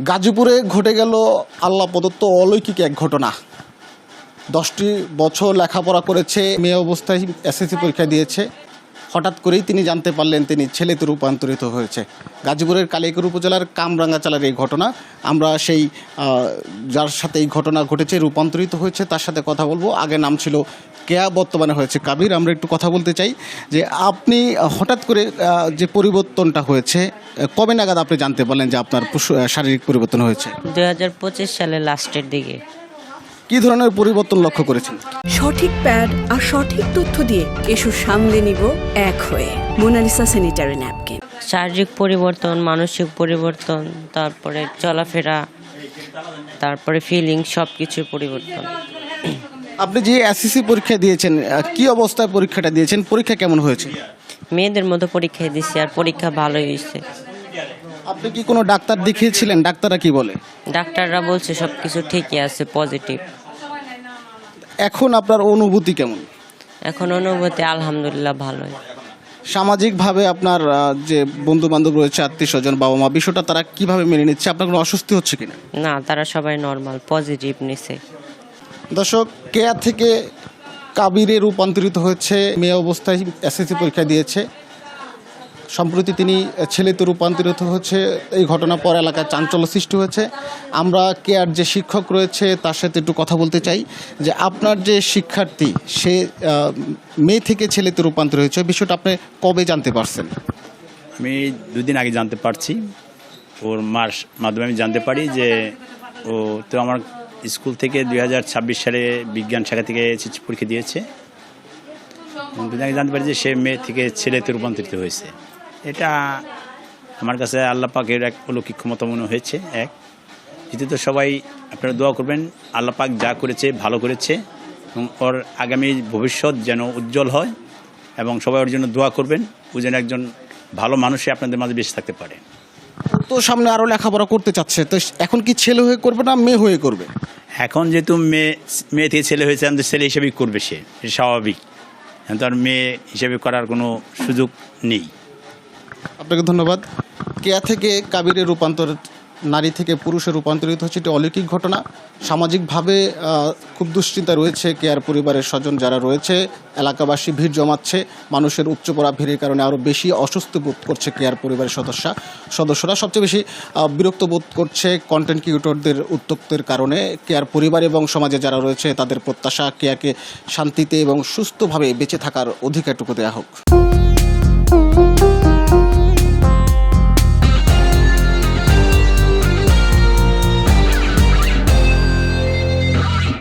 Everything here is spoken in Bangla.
গাজীপুরে ঘটে গেল আল্লাহ প্রদত্ত অলৌকিক এক ঘটনা। 10টি বছর লেখাপড়া করেছে, মেয়ে অবস্থায় এসএসসি পরীক্ষা দিয়েছে। হঠাৎ করেই তিনি জানতে পারলেন তিনি ছেলেতে রূপান্তরিত হয়েছে। গাজীপুরের কালিয়াকৈর উপজেলার কামরাঙ্গাচালার এই ঘটনা। আমরা সেই যার সাথে এই ঘটনা ঘটেছে, রূপান্তরিত হয়েছে, তার সাথে কথা বলবো। আগে নাম ছিল কেয়া, বর্তমানে হয়েছে কাবির। আমরা একটু কথা বলতে চাই যে আপনি হঠাৎ করে যে পরিবর্তনটা হয়েছে, কবে নাগাদ আপনি জানতে পারলেন যে আপনার শারীরিক পরিবর্তন হয়েছে? 2025 সালের লাস্টের দিকে। কি ধরনের পরিবর্তন লক্ষ্য করেছেন? সঠিক প্যাড আর সঠিক তথ্য দিয়ে এসব সামলে নিব এক হয়ে। Monalisa sanitary napkin. শারীরিক পরিবর্তন, মানসিক পরিবর্তন, তারপরে চলাফেরা, তারপরে ফিলিং, সব কিছুর পরিবর্তন। আপনি যে এসএসসি পরীক্ষা দিয়েছেন, কি অবস্থায় পরীক্ষাটা দিয়েছেন? পরীক্ষা কেমন হয়েছে? মেয়েদের মতো পরীক্ষা দিয়েছি, আর পরীক্ষা ভালোই হয়েছে। আপনি কি কোনো ডাক্তার দেখিয়েছিলেন? ডাক্তাররা কি বলে? ডাক্তাররা বলছে সব কিছু ঠিকই আছে, পজিটিভ। এখন আপনার অনুভূতি কেমন? এখন অনুভূতি আলহামদুলিল্লাহ ভালোই। সামাজিকভাবে আপনার যে বন্ধু বান্ধব রয়েছে, আত্মীয় স্বজন, বাবা মা, বিষয়টা তারা কিভাবে মেনে নিচ্ছে? আপনার কোনো অস্বস্তি হচ্ছে কিনা? না, তারা সবাই নর্মাল, পজিটিভ নিছে। দর্শক, কেয়া থেকে কাবিরে রূপান্তরিত হয়েছে, মেয়ে অবস্থায় এসএসসি পরীক্ষা দিয়েছে। সম্প্রতি তিনি ছেলেতে রূপান্তরিত হচ্ছে। এই ঘটনার পর এলাকায় চাঞ্চল্য সৃষ্টি হয়েছে। আমরা কেয়ার যে শিক্ষক রয়েছে তার সাথে একটু কথা বলতে চাই যে আপনার যে শিক্ষার্থী, সে মেয়ে থেকে ছেলেতে রূপান্তরিত হয়েছে, বিষয়টা আপনি কবে জানতে পারছেন? আমি 2 দিন আগে জানতে পারছি। ওর মার মাধ্যমে আমি জানতে পারি যে ও তো আমার স্কুল থেকে 2026 সালে বিজ্ঞান শাখা থেকে এসএসসি পরীক্ষা দিয়েছে। 2 দিন আগে জানতে পারি যে সে মেয়ে থেকে ছেলেতে রূপান্তরিত হয়েছে। এটা আমার কাছে আল্লাহ পাকের এক অলৌকিক ক্ষমতা মনে হয়েছে। এক দ্বিতীয়ত, সবাই আপনারা দোয়া করবেন, আল্লাহ পাক যা করেছে ভালো করেছে এবং ওর আগামী ভবিষ্যৎ যেন উজ্জ্বল হয়, এবং সবাই ওর জন্য দোয়া করবেন। ও যেন একজন ভালো মানুষই আপনাদের মাঝে বেঁচে থাকতে পারে। তো সামনে আরও লেখাপড়া করতে চাচ্ছে, তো এখন কি ছেলে হয়ে করবে না মেয়ে হয়ে করবে? এখন যেহেতু মেয়ে থেকে ছেলে হয়েছে, আমাদের ছেলে হিসেবেই করবে, সে স্বাভাবিক। এখন তো আর মেয়ে হিসেবে করার কোনো সুযোগ নেই। আপনাকে ধন্যবাদ। কেয়া থেকে কাবিরের রূপান্তর, নারী থেকে পুরুষে রূপান্তরিত হচ্ছে, এটি অলৌকিক ঘটনা। সামাজিকভাবে খুব দুশ্চিন্তা রয়েছে কেয়ার পরিবারের স্বজন যারা রয়েছে। এলাকাবাসী ভিড় জমাচ্ছে, মানুষের উপচে পড়া ভিড়ের কারণে আরও বেশি অস্বস্তি বোধ করছে কেয়ার পরিবারের সদস্যরা। সবচেয়ে বেশি বিরক্ত বোধ করছে কন্টেন্ট ক্রিয়েটরদের উদ্যোক্তের কারণে। কেয়ার পরিবার এবং সমাজে যারা রয়েছে তাদের প্রত্যাশা কেয়াকে শান্তিতে এবং সুস্থভাবে বেঁচে থাকার অধিকারটুকু দেওয়া হোক।